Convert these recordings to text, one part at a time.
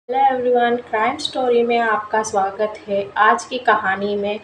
Hello everyone, crime story में आपका स्वागत है। आज की कहानी में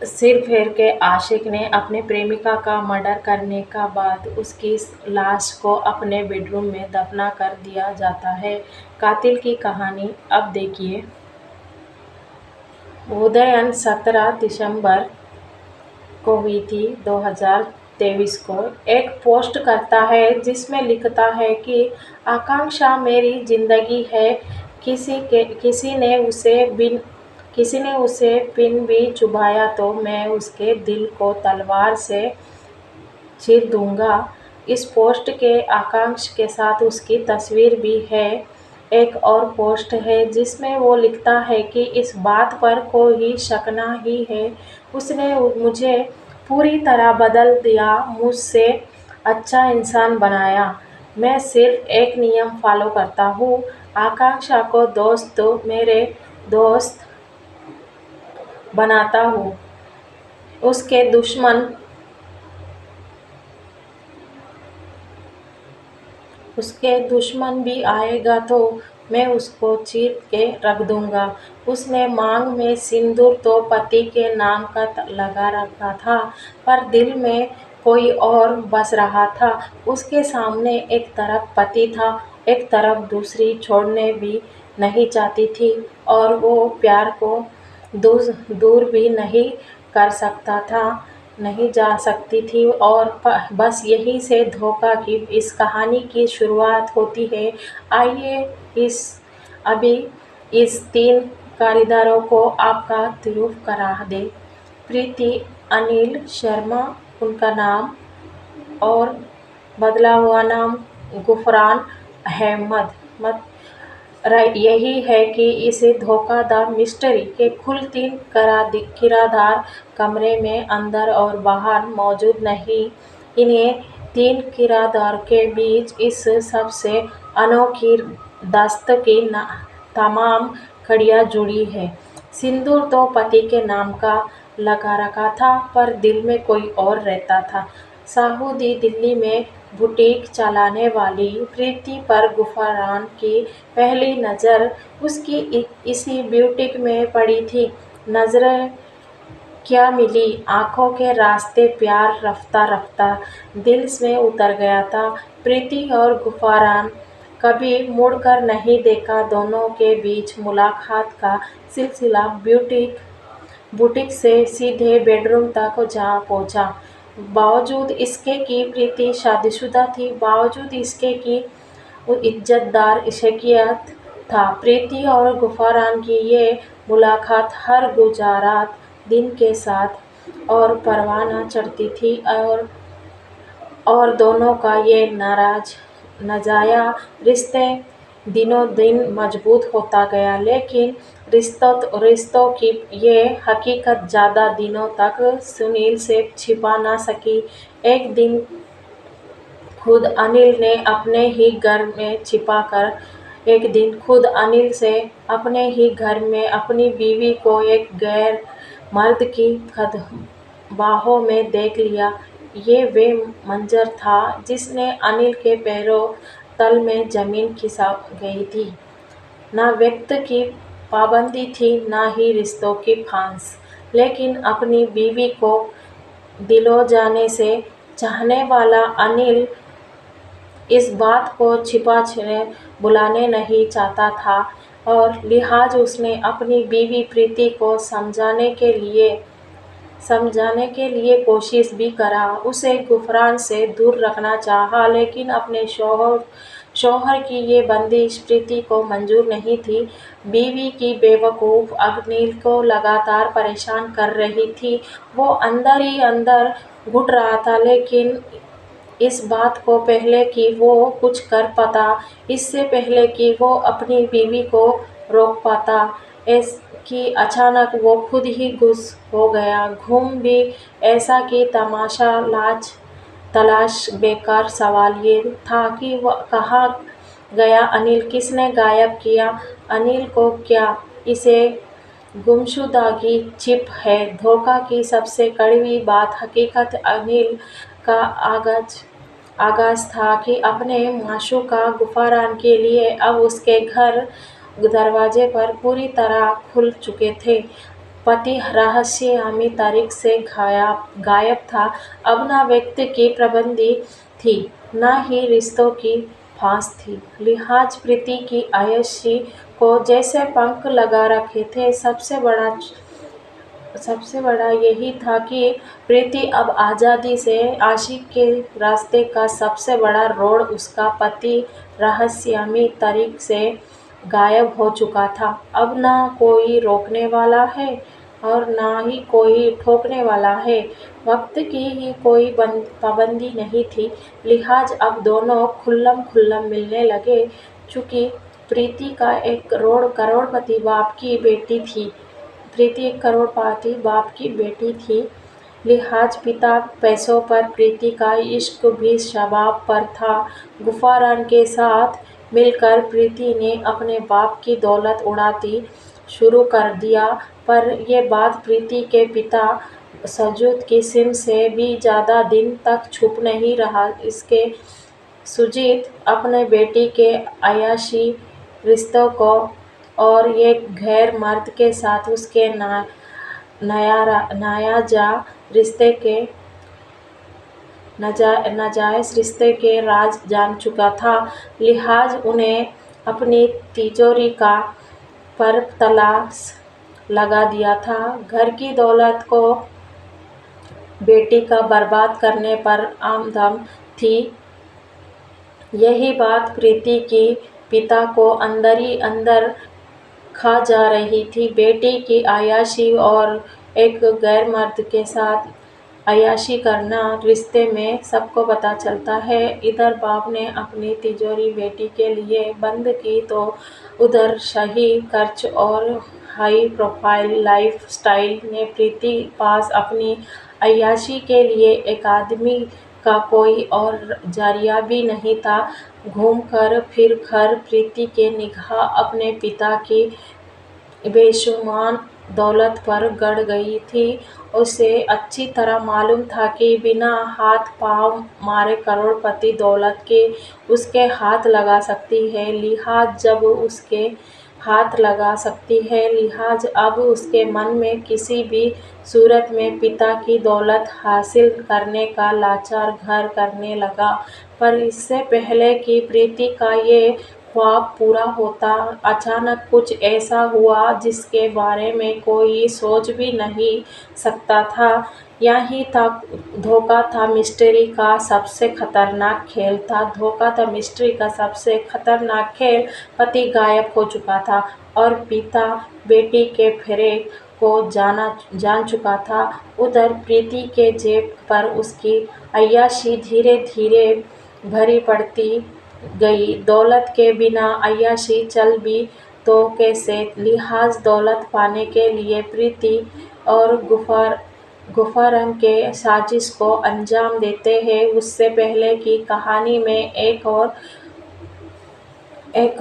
सिर फेर के आशिक ने अपने प्रेमिका का मर्डर करने का बाद उसकी लाश को अपने बेडरूम में दफना कर दिया जाता है। कातिल की कहानी अब देखिए। उदयन 17 दिसंबर को हुई थी 2023 को। एक पोस्ट करता है जिसमें लिखता है कि आकांक्षा मेरी जिंदगी है। किसी ने उसे पिन भी चुभाया तो मैं उसके दिल को तलवार से चीर दूंगा। इस पोस्ट के आकांक्ष के साथ उसकी तस्वीर भी है। एक और पोस्ट है जिसमें वो लिखता है कि इस बात पर कोई शक नहीं है, उसने मुझे पूरी तरह बदल दिया, मुझसे अच्छा इंसान बनाया। मैं सिर्फ एक नियम फॉलो करता हूँ, आकांक्षा को मेरे दोस्त बनाता हूँ। उसके दुश्मन उसके दुश्मन भी आएगा तो मैं उसको चीर के रख दूंगा। उसने मांग में सिंदूर तो पति के नाम का लगा रखा था, पर दिल में कोई और बस रहा था। उसके सामने एक तरफ पति था, एक तरफ दूसरी छोड़ने भी नहीं चाहती थी, और वो प्यार को दूर भी नहीं कर सकता था, नहीं जा सकती थी। और बस यहीं से धोखा की इस कहानी की शुरुआत होती है। आइए अभी इस 3 किरदारों को आपका तारुफ करा दे। प्रीति अनिल शर्मा उनका नाम, और बदला हुआ नाम गुफरान अहमद। यही है कि इसे धोखा द मिस्ट्री के कुल 3 किरदार कमरे में अंदर और बाहर मौजूद नहीं। इन्हें 3 किरदार के बीच इस सबसे अनोखी दास्तां की तमाम कड़ियाँ जुड़ी हैं। सिंदूर तो पति के नाम का लगा रखा था, पर दिल में कोई और रहता था। सऊदी दिल्ली में बुटीक चलाने वाली प्रीति पर गुफरान की पहली नज़र उसकी इसी बुटीक में पड़ी थी। नज़रें क्या मिली, आंखों के रास्ते प्यार रफ्ता रफ्ता दिल में उतर गया था। प्रीति और गुफरान कभी मुड़कर नहीं देखा। दोनों के बीच मुलाकात का सिलसिला बुटीक से सीधे बेडरूम तक जा पहुंचा। बावजूद इसके कि प्रीति शादीशुदा थी, बावजूद इसके कि वो इज्जतदार शख्सियत था, प्रीति और गुफरान की ये मुलाकात हर गुजरात दिन के साथ और परवाना चढ़ती थी, और दोनों का ये नाजायज़ रिश्ते दिनों दिन मजबूत होता गया। लेकिन रिश्तों की ये हकीकत ज़्यादा दिनों तक सुनील से छिपा ना सकी। एक दिन खुद अनिल से अपने ही घर में अपनी बीवी को एक गैर मर्द की बाहों में देख लिया। ये वे मंजर था जिसने अनिल के पैरों तल में ज़मीन खिसक गई थी। ना वक्त की पाबंदी थी, ना ही रिश्तों की फांस, लेकिन अपनी बीवी को दिलो जाने से चाहने वाला अनिल इस बात को बुलाने नहीं चाहता था, और लिहाज उसने अपनी बीवी प्रीति को समझाने के लिए कोशिश भी करा। उसे गुफरान से दूर रखना चाहा, लेकिन अपने शौहर की ये बंदिश प्रीति को मंजूर नहीं थी। बीवी की बेवकूफ़ अनिल को लगातार परेशान कर रही थी। वो अंदर ही अंदर घुट रहा था, लेकिन इस बात को पहले कि वो कुछ कर पाता, इससे पहले कि वो अपनी बीवी को रोक पाता, कि अचानक वो खुद ही गुस्स हो गया। घूम भी ऐसा कि तलाश बेकार। सवाल ये था कि वह कहाँ गया अनिल, किसने गायब किया अनिल को, क्या इसे गुमशुदगी छिप है। धोखा की सबसे कड़वी बात हकीकत अनिल का आगाज था कि अपने माशूका गुफरान के लिए अब उसके घर दरवाजे पर पूरी तरह खुल चुके थे। पति रहस्यमयी तरीके से गायब था। अब न व्यक्ति की पाबंदी थी, न ही रिश्तों की फांस थी। लिहाज प्रीति की अय्याशी को जैसे पंख लगा रखे थे। सबसे बड़ा यही था कि प्रीति अब आज़ादी से आशिक के रास्ते का सबसे बड़ा रोड उसका पति रहस्यमयी तरीके से गायब हो चुका था। अब ना कोई रोकने वाला है और ना ही कोई ठोकने वाला है। वक्त की ही कोई पाबंदी नहीं थी। लिहाज अब दोनों खुल्लम खुल्ला मिलने लगे। चूंकि प्रीति का एक करोड़पति बाप की बेटी थी। लिहाज पिता पैसों पर, प्रीति का इश्क भी शबाब पर था। गुफारान के साथ मिलकर प्रीति ने अपने बाप की दौलत उड़ाती शुरू कर दिया। पर यह बात प्रीति के पिता सुजीत किस्म से भी ज़्यादा दिन तक छुप नहीं रहा। इसके सुजीत अपने बेटी के अय्याशी रिश्तों को और एक गैर मर्द के साथ उसके नाजायज़ रिश्ते के राज जान चुका था। लिहाज उन्हें अपनी तिजोरी का पर ताला लगा दिया था। घर की दौलत को बेटी का बर्बाद करने पर आमदम थी। यही बात प्रीति की पिता को अंदर ही अंदर खा जा रही थी। बेटी की अय्याशी और एक गैर मर्द के साथ अय्याशी करना रिश्ते में सबको पता चलता है। इधर बाप ने अपनी तिजोरी बेटी के लिए बंद की तो उधर शाही खर्च और हाई प्रोफाइल लाइफ स्टाइल ने प्रीति पास अपनी अय्याशी के लिए एक आदमी का कोई और जरिया भी नहीं था। घूम कर फिर कर प्रीति की निगाह अपने पिता की बेशुमार दौलत पर गड़ गई थी। उसे अच्छी तरह मालूम था कि बिना हाथ पांव मारे करोड़पति दौलत के उसके हाथ लगा सकती है। लिहाज अब उसके मन में किसी भी सूरत में पिता की दौलत हासिल करने का लाचार घर करने लगा। पर इससे पहले कि प्रीति का ये ख्वाब पूरा होता, अचानक कुछ ऐसा हुआ जिसके बारे में कोई सोच भी नहीं सकता था। यही धोखा था मिस्ट्री का सबसे खतरनाक खेल। पति गायब हो चुका था और पिता बेटी के फेरे को जान चुका था। उधर प्रीति के जेब पर उसकी अय्याशी धीरे धीरे भरी पड़ती गई। दौलत के बिना अय्याशी चल भी तो कैसे। लिहाज दौलत पाने के लिए प्रीति और गुफारन के साजिश को अंजाम देते हैं। उससे पहले की कहानी में एक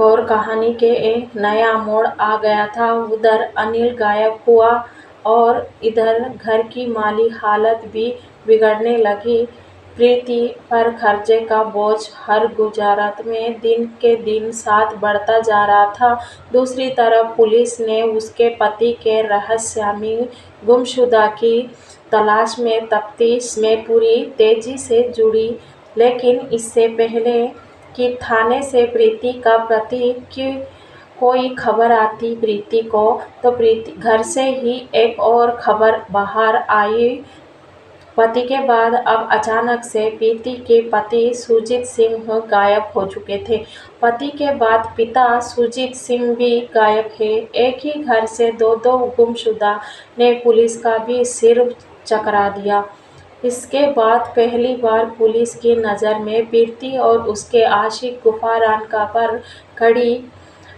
और कहानी के एक नया मोड़ आ गया था। उधर अनिल गायब हुआ और इधर घर की माली हालत भी बिगड़ने लगी। प्रीति पर खर्चे का बोझ हर गुजरात में दिन के दिन साथ बढ़ता जा रहा था। दूसरी तरफ पुलिस ने उसके पति के रहस्यमयी गुमशुदा की तलाश में तफ्तीश में पूरी तेजी से जुटी। लेकिन इससे पहले कि थाने से प्रीति का पति की कोई खबर आती प्रीति को, तो प्रीति घर से ही एक और खबर बाहर आई। पति के बाद अब अचानक से प्रीति के पति सुजीत सिंह गायब हो चुके थे। पति के बाद पिता सुजीत सिंह भी गायब है। एक ही घर से दो गुमशुदा ने पुलिस का भी सिर चकरा दिया। इसके बाद पहली बार पुलिस की नज़र में प्रीति और उसके आशिक गुफारान का पर खड़ी।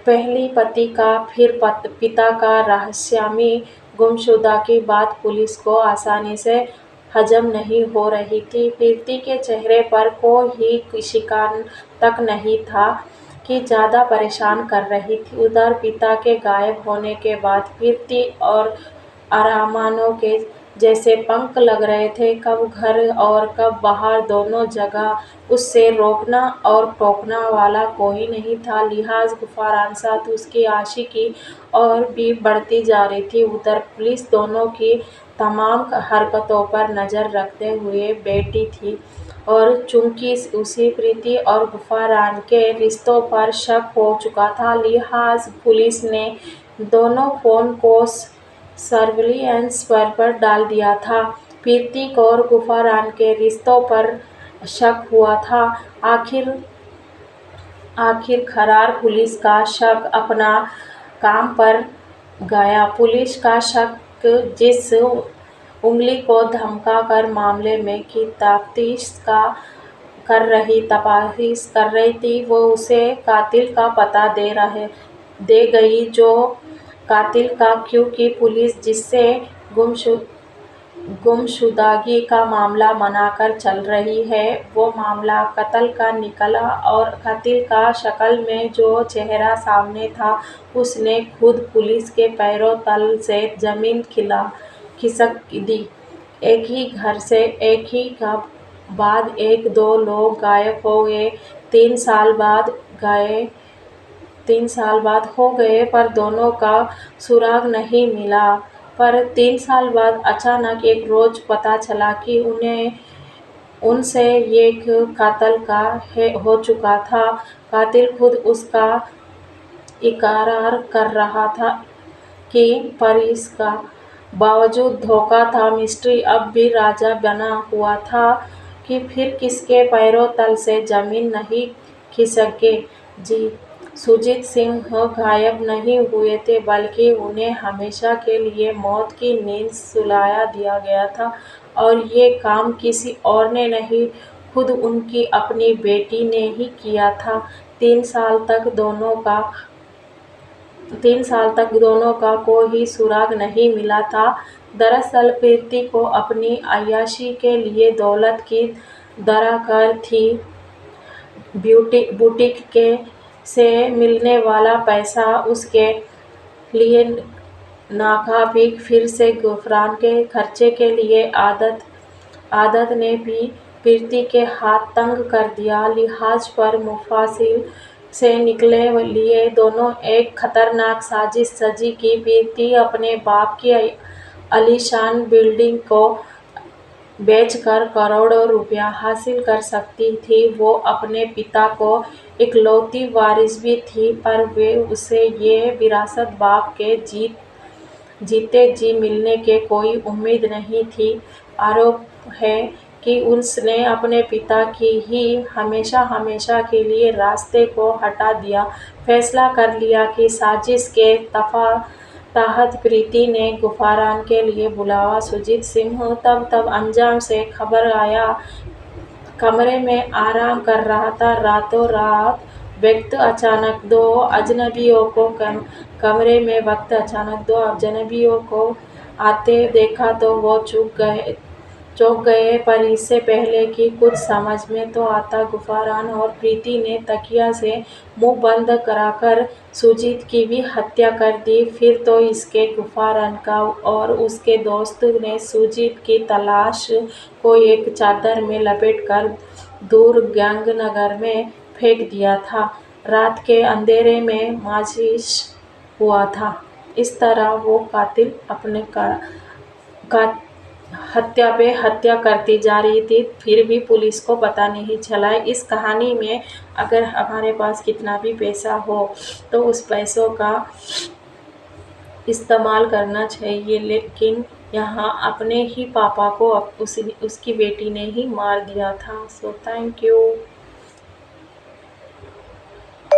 पहली पति का फिर पिता का रहस्यमयी गुमशुदा की बात पुलिस को आसानी से हजम नहीं हो रही थी। प्रीति के चेहरे पर कोई शिकन तक नहीं था कि ज़्यादा परेशान कर रही थी। उधर पिता के गायब होने के बाद प्रीति और अरमानों के जैसे पंख लग रहे थे, कब घर और कब बाहर, दोनों जगह उससे रोकना और टोकना वाला कोई नहीं था। लिहाज गुफारान साथ उसकी आशिकी और भी बढ़ती जा रही थी। उधर पुलिस दोनों की तमाम हरकतों पर नज़र रखते हुए बैठी थी, और चूंकि उसी प्रीति और गुफारान के रिश्तों पर शक हो चुका था, लिहाज पुलिस ने दोनों फोन को सर्विलांस पर डाल दिया था। प्रीति और गुफारान के रिश्तों पर शक हुआ था। आखिरकार पुलिस का शक अपना काम पर गया। पुलिस का शक जिस उंगली को धमकाकर मामले में की तफ्तीश कर रही थी, वो उसे कातिल का पता दे गई। जो कातिल का, क्योंकि पुलिस जिससे गुमशुदगी का मामला बनाकर चल रही है, वो मामला कत्ल का निकला, और कातिल का शक्ल में जो चेहरा सामने था, उसने खुद पुलिस के पैरों तल से जमीन खिसक दी। एक ही घर से एक ही का बाद एक दो लोग गायब हो गए। 3 साल बाद हो गए, पर दोनों का सुराग नहीं मिला। पर 3 साल बाद अचानक एक रोज पता चला कि उनसे एक कत्ल हो चुका था। कातिल खुद उसका इकरार कर रहा था पर इसका बावजूद धोखा था। मिस्ट्री अब भी राजा बना हुआ था कि फिर किसके पैरों तल से जमीन नहीं खिसक गई। जी, सुजीत सिंह गायब नहीं हुए थे, बल्कि उन्हें हमेशा के लिए मौत की नींद सुला दिया गया था, और ये काम किसी और ने नहीं, खुद उनकी अपनी बेटी ने ही किया था। 3 साल तक दोनों का कोई सुराग नहीं मिला था। दरअसल प्रीति को अपनी अय्याशी के लिए दौलत की दरकार थी। बुटीक से मिलने वाला पैसा उसके लिए नाकाफी, फिर से गुफरान के खर्चे के लिए आदत ने भी प्रीति के हाथ तंग कर दिया। लिहाज पर मुफासिल से निकले लिए दोनों एक खतरनाक साजिश सजी कि प्रीति अपने बाप की आलीशान बिल्डिंग को बेचकर करोड़ों रुपया हासिल कर सकती थी। वो अपने पिता को इकलौती वारिस भी थी, पर वे उसे ये विरासत बाप के जीते जी मिलने की कोई उम्मीद नहीं थी। आरोप है कि उसने अपने पिता की ही हमेशा के लिए रास्ते को हटा दिया। फैसला कर लिया कि साजिश के तहत प्रीति ने गुफारान के लिए बुलावा। सुजीत सिंह तब अंजाम से खबर आया, कमरे में आराम कर रहा था। रातों रात अचानक दो अजनबियों को आते देखा तो वो चौंक गए, पर इससे पहले कि कुछ समझ में तो आता, गुफारान और प्रीति ने तकिया से मुंह बंद कराकर सुजीत की भी हत्या कर दी। फिर तो इसके गुफारान का और उसके दोस्त ने सुजीत की लाश को एक चादर में लपेटकर दूर गंगानगर में फेंक दिया था। रात के अंधेरे में माचिस हुआ था। इस तरह वो कातिल अपने हत्या पे हत्या करती जा रही थी, फिर भी पुलिस को पता नहीं चला। इस कहानी में अगर हमारे पास कितना भी पैसा हो तो उस पैसों का इस्तेमाल करना चाहिए, लेकिन यहाँ अपने ही पापा को उसकी बेटी ने ही मार दिया था। So thank you.